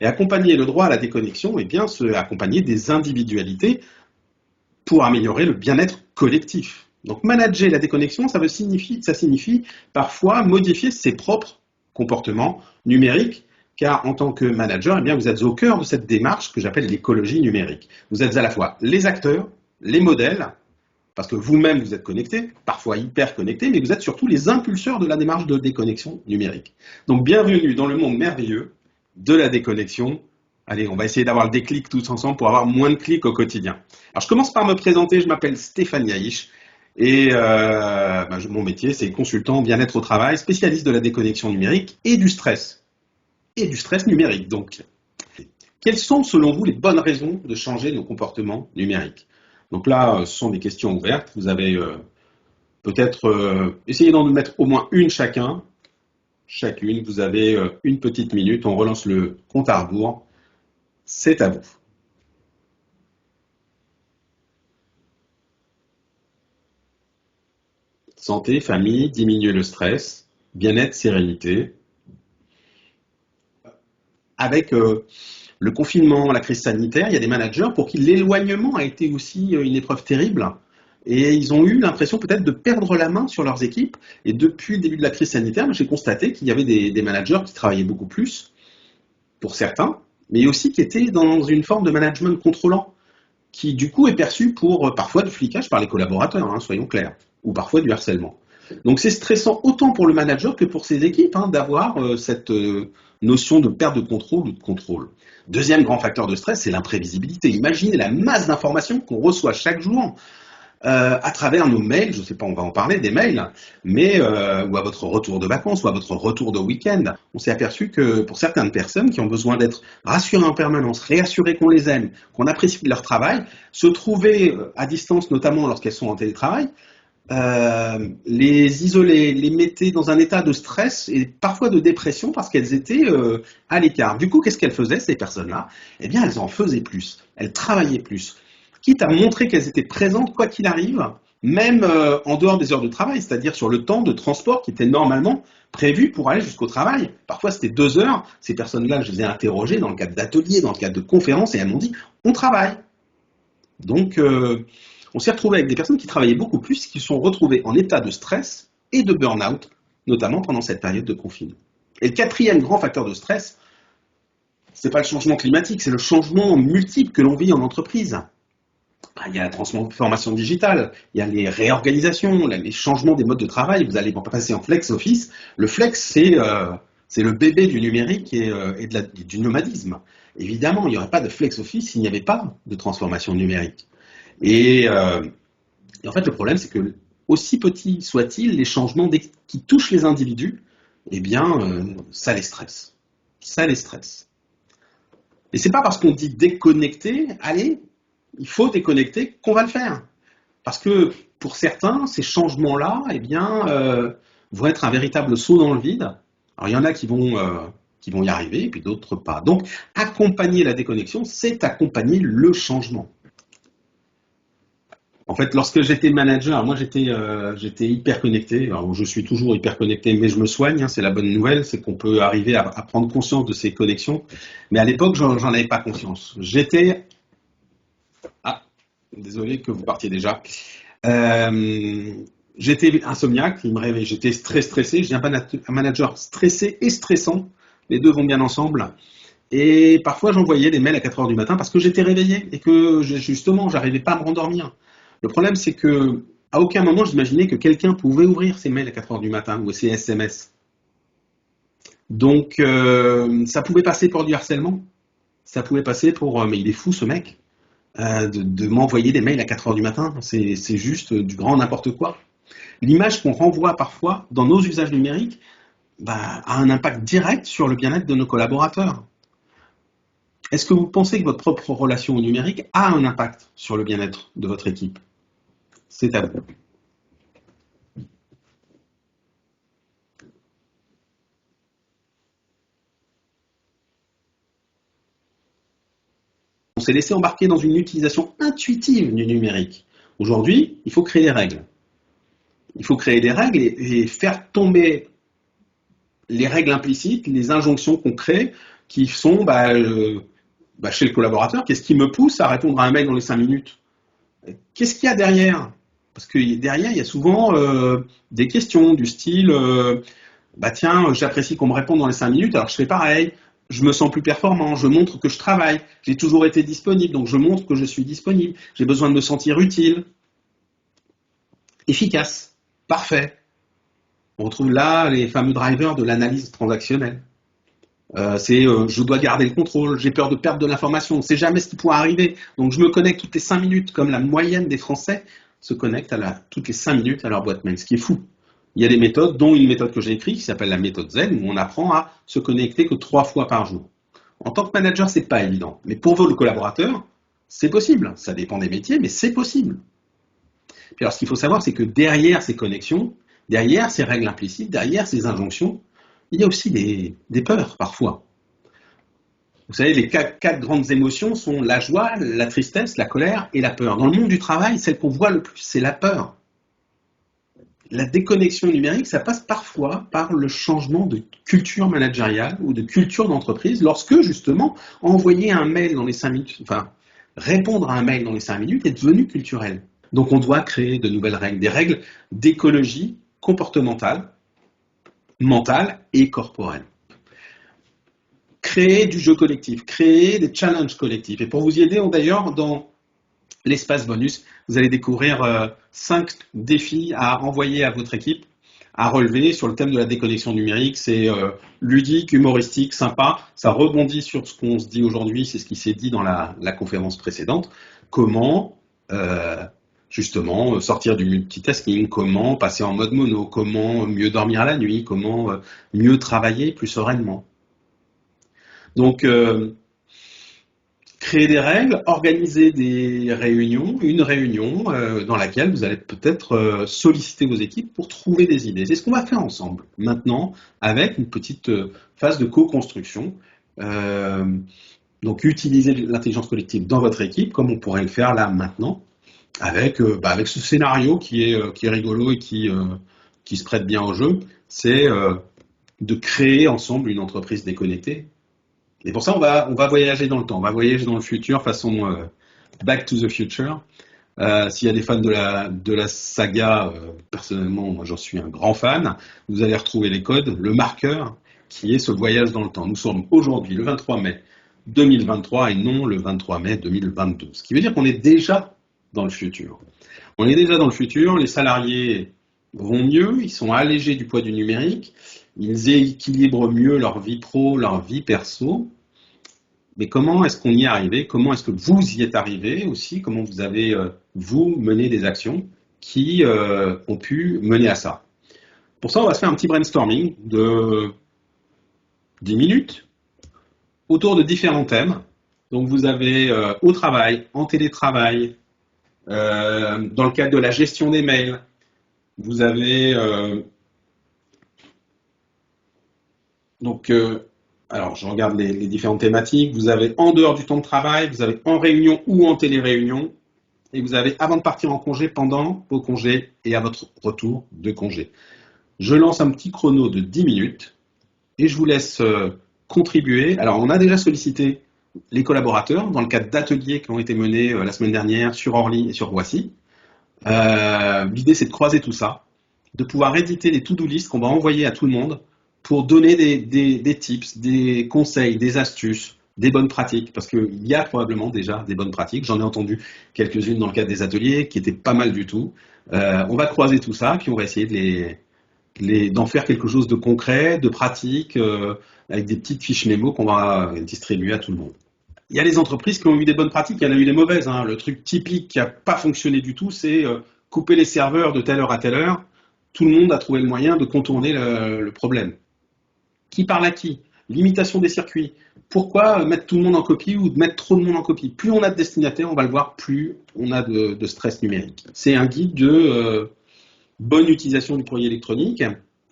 Et accompagner le droit à la déconnexion, eh bien, c'est accompagner des individualités pour améliorer le bien-être collectif. Donc manager la déconnexion, ça signifie parfois modifier ses propres comportements numériques, car en tant que manager, eh bien, vous êtes au cœur de cette démarche que j'appelle l'écologie numérique. Vous êtes à la fois les acteurs, les modèles, parce que vous-même vous êtes connecté, parfois hyper connecté, mais vous êtes surtout les impulseurs de la démarche de déconnexion numérique. Donc bienvenue dans le monde merveilleux de la déconnexion. Allez, on va essayer d'avoir le déclic tous ensemble pour avoir moins de clics au quotidien. Alors je commence par me présenter, je m'appelle Stéphane Yaïch et mon métier c'est consultant bien-être au travail, spécialiste de la déconnexion numérique et du stress numérique. Donc, quelles sont selon vous les bonnes raisons de changer nos comportements numériques? Donc là, ce sont des questions ouvertes. Vous avez peut-être essayé d'en mettre au moins une chacune. Vous avez une petite minute. On relance le compte à rebours. C'est à vous. Santé, famille, diminuer le stress, bien-être, sérénité. Avec le confinement, la crise sanitaire, il y a des managers pour qui l'éloignement a été aussi une épreuve terrible. Et ils ont eu l'impression peut-être de perdre la main sur leurs équipes. Et depuis le début de la crise sanitaire, j'ai constaté qu'il y avait des managers qui travaillaient beaucoup plus, pour certains, mais aussi qui étaient dans une forme de management contrôlant, qui du coup est perçu pour parfois du flicage par les collaborateurs, hein, soyons clairs, ou parfois du harcèlement. Donc c'est stressant autant pour le manager que pour ses équipes d'avoir cette notion de perte de contrôle ou de contrôle. Deuxième grand facteur de stress, c'est l'imprévisibilité. Imaginez la masse d'informations qu'on reçoit chaque jour à travers nos mails, je ne sais pas, on va en parler des mails, mais ou à votre retour de vacances, ou à votre retour de week-end. On s'est aperçu que pour certaines personnes qui ont besoin d'être rassurées en permanence, réassurées qu'on les aime, qu'on apprécie leur travail, se trouver à distance, notamment lorsqu'elles sont en télétravail, les isoler, les mettre dans un état de stress et parfois de dépression parce qu'elles étaient à l'écart. Du coup, qu'est-ce qu'elles faisaient, ces personnes-là? Eh bien, elles en faisaient plus, elles travaillaient plus, quitte à montrer qu'elles étaient présentes quoi qu'il arrive, même en dehors des heures de travail, c'est-à-dire sur le temps de transport qui était normalement prévu pour aller jusqu'au travail. Parfois, c'était 2 heures. Ces personnes-là, je les ai interrogées dans le cadre d'ateliers, dans le cadre de conférences, et elles m'ont dit « on travaille ». Donc, on s'est retrouvé avec des personnes qui travaillaient beaucoup plus, qui se sont retrouvées en état de stress et de burn-out, notamment pendant cette période de confinement. Et le quatrième grand facteur de stress, ce n'est pas le changement climatique, c'est le changement multiple que l'on vit en entreprise. Il y a la transformation digitale, il y a les réorganisations, les changements des modes de travail. Vous allez passer en flex office. Le flex, c'est le bébé du numérique et du nomadisme. Évidemment, il n'y aurait pas de flex office s'il n'y avait pas de transformation numérique. Et en fait, le problème, c'est que aussi petits soient-ils, les changements qui touchent les individus, eh bien, ça les stresse. Ça les stresse. Et c'est pas parce qu'on dit déconnecter, allez, il faut déconnecter qu'on va le faire. Parce que pour certains, ces changements-là, eh bien, vont être un véritable saut dans le vide. Alors, il y en a qui vont y arriver, et puis d'autres pas. Donc, accompagner la déconnexion, c'est accompagner le changement. En fait, lorsque j'étais manager, moi j'étais hyper connecté. Alors, je suis toujours hyper connecté, mais je me soigne. C'est la bonne nouvelle, c'est qu'on peut arriver à prendre conscience de ces connexions. Mais à l'époque, j'en avais pas conscience. Désolé que vous partiez déjà. J'étais insomniaque, il me réveillait. J'étais très stressé. J'ai un manager stressé et stressant. Les deux vont bien ensemble. Et parfois, j'envoyais des mails à 4 heures du matin parce que j'étais réveillé et que justement, j'arrivais pas à me rendormir. Le problème, c'est que à aucun moment, j'imaginais que quelqu'un pouvait ouvrir ses mails à 4 heures du matin ou ses SMS. Donc, ça pouvait passer pour du harcèlement. Ça pouvait passer pour mais il est fou ce mec de m'envoyer des mails à 4 heures du matin. C'est juste du grand n'importe quoi. L'image qu'on renvoie parfois dans nos usages numériques a un impact direct sur le bien-être de nos collaborateurs. Est-ce que vous pensez que votre propre relation au numérique a un impact sur le bien-être de votre équipe? C'est à vous. On s'est laissé embarquer dans une utilisation intuitive du numérique. Aujourd'hui, il faut créer des règles. Il faut créer des règles et faire tomber les règles implicites, les injonctions qu'on crée qui sont chez le collaborateur. Qu'est-ce qui me pousse à répondre à un mail dans les 5 minutes? Qu'est-ce qu'il y a derrière? Parce que derrière, il y a souvent des questions du style tiens, j'apprécie qu'on me réponde dans les 5 minutes, alors je fais pareil, je me sens plus performant, je montre que je travaille, j'ai toujours été disponible, donc je montre que je suis disponible, j'ai besoin de me sentir utile, efficace, parfait. On retrouve là les fameux drivers de l'analyse transactionnelle. Je dois garder le contrôle, j'ai peur de perdre de l'information, on ne sait jamais ce qui pourra arriver, donc je me connecte toutes les 5 minutes, comme la moyenne des Français se connectent toutes les 5 minutes à leur boîte mail, ce qui est fou. Il y a des méthodes, dont une méthode que j'ai écrite, qui s'appelle la méthode Zen, où on apprend à se connecter que 3 fois par jour. En tant que manager, c'est pas évident, mais pour vous, le collaborateur, c'est possible. Ça dépend des métiers, mais c'est possible. Puis alors, ce qu'il faut savoir, c'est que derrière ces connexions, derrière ces règles implicites, derrière ces injonctions, il y a aussi des peurs, parfois. Vous savez, les 4 grandes émotions sont la joie, la tristesse, la colère et la peur. Dans le monde du travail, celle qu'on voit le plus, c'est la peur. La déconnexion numérique, ça passe parfois par le changement de culture managériale ou de culture d'entreprise lorsque, justement, envoyer un mail dans les 5 minutes, répondre à un mail dans les 5 minutes est devenu culturel. Donc on doit créer de nouvelles règles, des règles d'écologie comportementale, mentale et corporelle. Créer du jeu collectif, créer des challenges collectifs. Et pour vous y aider, d'ailleurs, dans l'espace bonus, vous allez découvrir 5 défis à envoyer à votre équipe, à relever sur le thème de la déconnexion numérique. C'est ludique, humoristique, sympa. Ça rebondit sur ce qu'on se dit aujourd'hui, c'est ce qui s'est dit dans la conférence précédente. Comment, justement, sortir du multitasking, comment passer en mode mono, comment mieux dormir la nuit, comment mieux travailler plus sereinement. Donc, créer des règles, organiser des réunions, une réunion dans laquelle vous allez peut-être solliciter vos équipes pour trouver des idées. C'est ce qu'on va faire ensemble maintenant avec une petite phase de co-construction. Donc utiliser l'intelligence collective dans votre équipe comme on pourrait le faire là maintenant avec ce scénario qui est rigolo et qui se prête bien au jeu. C'est de créer ensemble une entreprise déconnectée. Et pour ça, on va voyager dans le temps, on va voyager dans le futur, façon Back to the Future. S'il y a des fans de la saga, personnellement, moi j'en suis un grand fan, vous allez retrouver les codes, le marqueur qui est ce voyage dans le temps. Nous sommes aujourd'hui le 23 mai 2023 et non le 23 mai 2022. Ce qui veut dire qu'on est déjà dans le futur. On est déjà dans le futur, les salariés vont mieux, ils sont allégés du poids du numérique, ils équilibrent mieux leur vie pro, leur vie perso. Mais comment est-ce qu'on y est arrivé? Comment est-ce que vous y êtes arrivé aussi? Comment vous avez, vous, mené des actions qui ont pu mener à ça? Pour ça, on va se faire un petit brainstorming de 10 minutes autour de différents thèmes. Donc, vous avez au travail, en télétravail, dans le cadre de la gestion des mails, vous avez alors je regarde les différentes thématiques, vous avez en dehors du temps de travail, vous avez en réunion ou en télé-réunion, et vous avez avant de partir en congé, pendant vos congés et à votre retour de congé. Je lance un petit chrono de 10 minutes et je vous laisse contribuer. Alors on a déjà sollicité les collaborateurs dans le cadre d'ateliers qui ont été menés la semaine dernière sur Orly et sur Roissy. L'idée c'est de croiser tout ça, de pouvoir éditer des to-do list qu'on va envoyer à tout le monde pour donner des tips, des conseils, des astuces, des bonnes pratiques, parce qu'il y a probablement déjà des bonnes pratiques. J'en ai entendu quelques-unes dans le cadre des ateliers qui étaient pas mal du tout. On va croiser tout ça, puis on va essayer d'en faire quelque chose de concret, de pratique, avec des petites fiches mémo qu'on va distribuer à tout le monde. Il y a les entreprises qui ont eu des bonnes pratiques, il y en a eu des mauvaises. Hein. Le truc typique qui n'a pas fonctionné du tout, c'est couper les serveurs de telle heure à telle heure. Tout le monde a trouvé le moyen de contourner le problème. Qui parle à qui? Limitation des circuits. Pourquoi mettre tout le monde en copie ou mettre trop de monde en copie? Plus on a de destinataires, on va le voir, plus on a de stress numérique. C'est un guide de bonne utilisation du courrier électronique,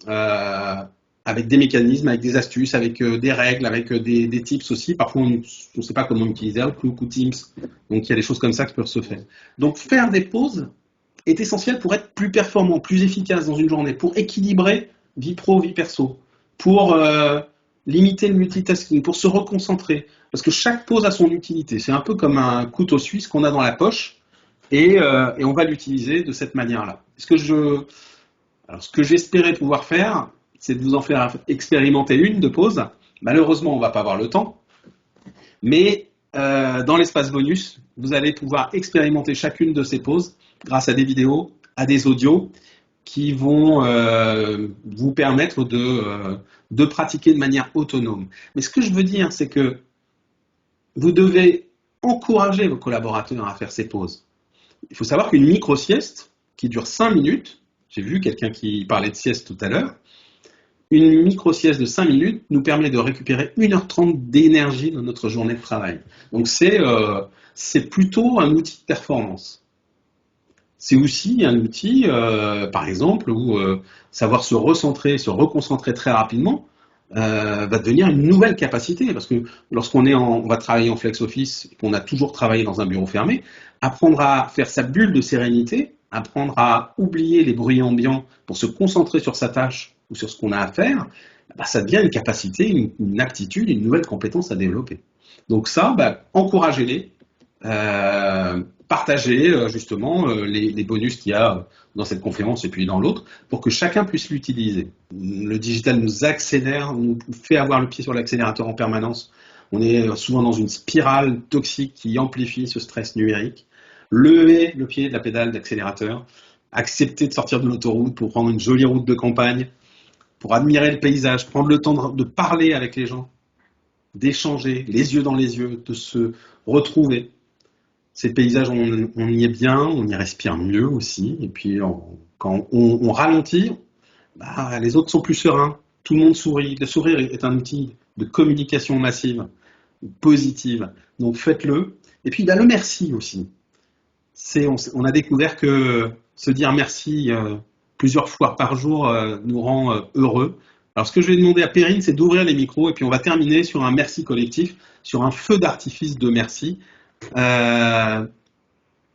avec des mécanismes, avec des astuces, avec des règles, avec des tips aussi. Parfois, on ne sait pas comment utiliser Outlook ou Teams. Donc, il y a des choses comme ça qui peuvent se faire. Donc, faire des pauses est essentiel pour être plus performant, plus efficace dans une journée, pour équilibrer vie pro, vie perso, pour limiter le multitasking, pour se reconcentrer. Parce que chaque pause a son utilité. C'est un peu comme un couteau suisse qu'on a dans la poche et on va l'utiliser de cette manière-là. Alors, ce que j'espérais pouvoir faire, c'est de vous en faire expérimenter une de pause. Malheureusement, on ne va pas avoir le temps. Mais dans l'espace bonus, vous allez pouvoir expérimenter chacune de ces pauses grâce à des vidéos, à des audios qui vont vous permettre de pratiquer de manière autonome. Mais ce que je veux dire, c'est que vous devez encourager vos collaborateurs à faire ces pauses. Il faut savoir qu'une micro-sieste qui dure 5 minutes, j'ai vu quelqu'un qui parlait de sieste tout à l'heure, une micro-sieste de 5 minutes nous permet de récupérer 1h30 d'énergie dans notre journée de travail. Donc c'est plutôt un outil de performance. C'est aussi un outil, par exemple, où savoir se recentrer, se reconcentrer très rapidement va devenir une nouvelle capacité. Parce que on va travailler en flex office, qu'on a toujours travaillé dans un bureau fermé, apprendre à faire sa bulle de sérénité, apprendre à oublier les bruits ambiants pour se concentrer sur sa tâche ou sur ce qu'on a à faire, ça devient une capacité, une aptitude, une nouvelle compétence à développer. Donc ça, encouragez-les, partagez justement les bonus qu'il y a dans cette conférence et puis dans l'autre pour que chacun puisse l'utiliser. Le digital nous accélère, nous fait avoir le pied sur l'accélérateur en permanence. On est souvent dans une spirale toxique qui amplifie ce stress numérique. Levez le pied de la pédale d'accélérateur, acceptez de sortir de l'autoroute pour prendre une jolie route de campagne, pour admirer le paysage, prendre le temps de parler avec les gens, d'échanger les yeux dans les yeux, de se retrouver. Ces paysages, on y est bien, on y respire mieux aussi. Et puis, quand on ralentit, les autres sont plus sereins. Tout le monde sourit. Le sourire est un outil de communication massive, positive. Donc, faites-le. Et puis, le merci aussi. On a découvert que se dire merci plusieurs fois par jour nous rend heureux. Alors, ce que je vais demander à Perrine, c'est d'ouvrir les micros et puis on va terminer sur un merci collectif, sur un feu d'artifice de merci.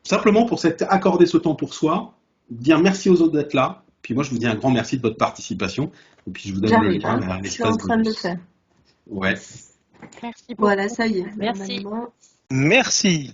Simplement pour accorder ce temps pour soi, dire merci aux autres d'être là. Puis moi, je vous dis un grand merci de votre participation. Et puis je vous donne le lien vers l'espace. Je suis en train de le faire. Ouais. Merci beaucoup. Voilà, ça y est. Merci. Merci.